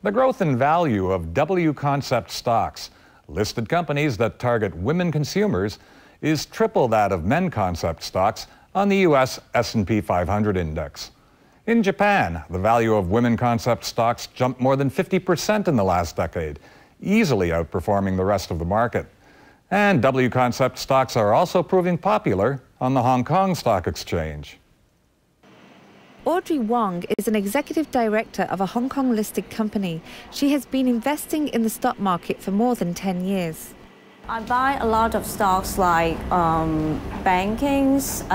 The growth in value of W Concept stocks, listed companies that target women consumers, is triple that of men concept stocks on the U.S. S&P 500 index. In Japan, the value of women concept stocks jumped more than 50% in the last decade, easily outperforming the rest of the market. And W Concept stocks are also proving popular on the Hong Kong Stock Exchange. Audrey Wong is an executive director of a Hong Kong-listed company. She has been investing in the stock market for more than 10 years. I buy a lot of stocks like bankings,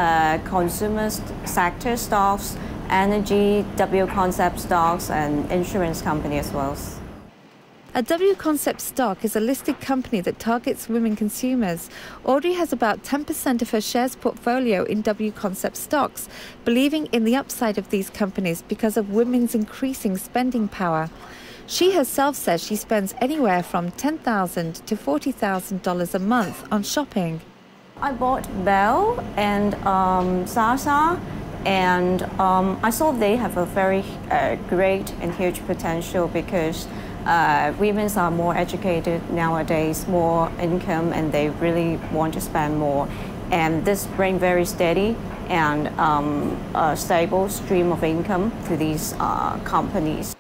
consumer sector stocks, energy, W Concept stocks, and insurance company as well. A W Concept stock is a listed company that targets women consumers. Audrey has about 10% of her shares portfolio in W Concept stocks, believing in the upside of these companies because of women's increasing spending power. She herself says she spends anywhere from $10,000 to $40,000 a month on shopping. I bought Bell and Sasa, and I saw they have a very great and huge potential because women are more educated nowadays, more income, and they really want to spend more. And this brings very steady and a stable stream of income to these companies.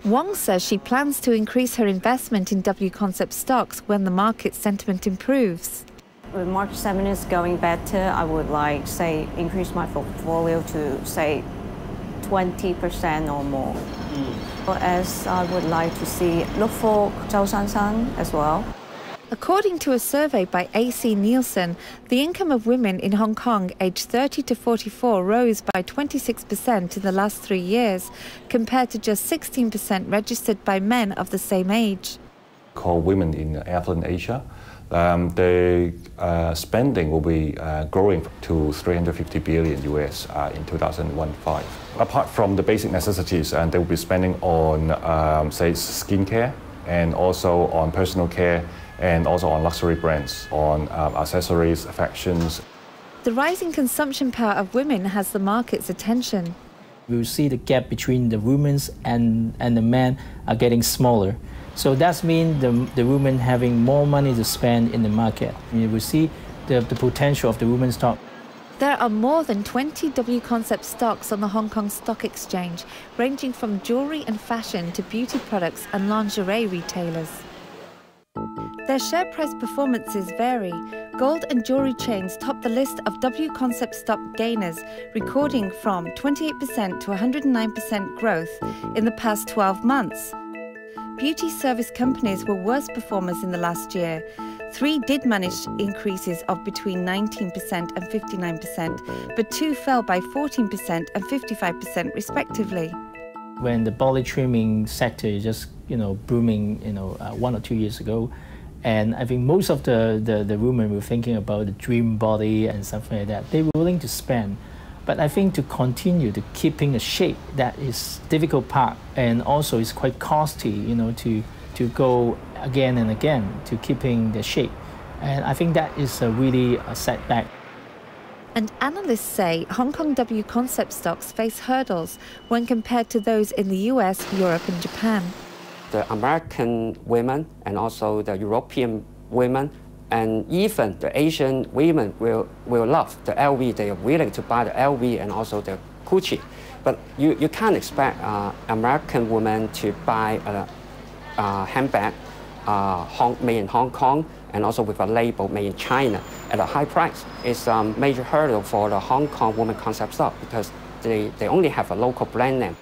Wong says she plans to increase her investment in W Concept stocks when the market sentiment improves. When market sentiment is going better, I would like, say, increase my portfolio to, say, 20% or more. As I would like to see, look for Zhao Shansan as well. According to a survey by AC Nielsen, the income of women in Hong Kong aged 30 to 44 rose by 26% in the last 3 years, compared to just 16% registered by men of the same age. Called women in affluent Asia, the spending will be growing to 350 billion US in 2015. Apart from the basic necessities, and they will be spending on, say, skincare, and also on personal care, and also on luxury brands, on accessories, fashions. The rising consumption power of women has the market's attention. We'll see the gap between the women's and the men are getting smaller. So that means the women having more money to spend in the market. You will see the potential of the women's stock. There are more than 20 W Concept stocks on the Hong Kong Stock Exchange, ranging from jewellery and fashion to beauty products and lingerie retailers. Their share price performances vary. Gold and jewellery chains top the list of W Concept stock gainers, recording from 28% to 109% growth in the past 12 months. Beauty service companies were worst performers in the last year. 3 did manage increases of between 19% and 59%, but 2 fell by 14% and 55% respectively. When the body trimming sector is just booming 1 or 2 years ago, and I think most of the women were thinking about the dream body and something like that. They were willing to spend. But I think to continue to keeping a shape, that is difficult part, and also it's quite costly, to go again and again to keeping the shape. And I think that is really a setback. And analysts say Hong Kong W Concept stocks face hurdles when compared to those in the US, Europe and Japan. The American women and also the European women and even the Asian women will love the LV. They are willing to buy the LV and also the Gucci. But you can't expect American women to buy a handbag made in Hong Kong and also with a label made in China at a high price. It's a major hurdle for the Hong Kong woman concept stock because they only have a local brand name.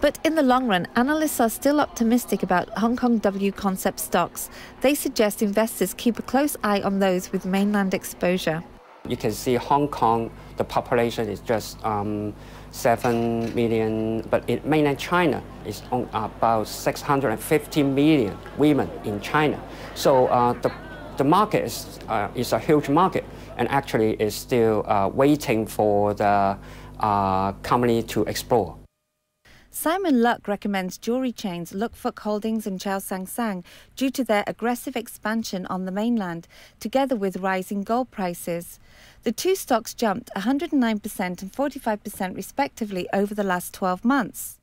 But in the long run, analysts are still optimistic about Hong Kong W Concept stocks. They suggest investors keep a close eye on those with mainland exposure. You can see Hong Kong, the population is just 7 million, but in mainland China, it's about 650 million women in China. So the market is a huge market, and actually is still waiting for the company to explore. Simon Luck recommends jewellery chains Lukfook Holdings and Chow Sang Sang due to their aggressive expansion on the mainland, together with rising gold prices. The 2 stocks jumped 109% and 45% respectively over the last 12 months.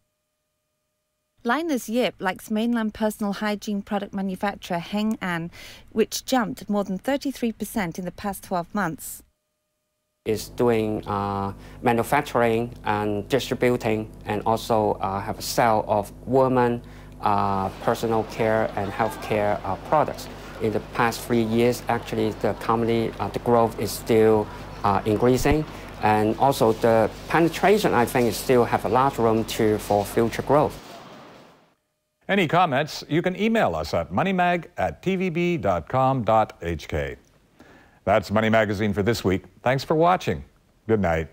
Linus Yip likes mainland personal hygiene product manufacturer Heng An, which jumped more than 33% in the past 12 months. Is doing manufacturing and distributing, and also have a sale of women personal care and healthcare products. In the past 3 years, actually, the company, the growth is still increasing, and also the penetration, I think, is still have a large room for future growth. Any comments, you can email us at moneymag@tvb.com.hk. That's Money Magazine for this week. Thanks for watching. Good night.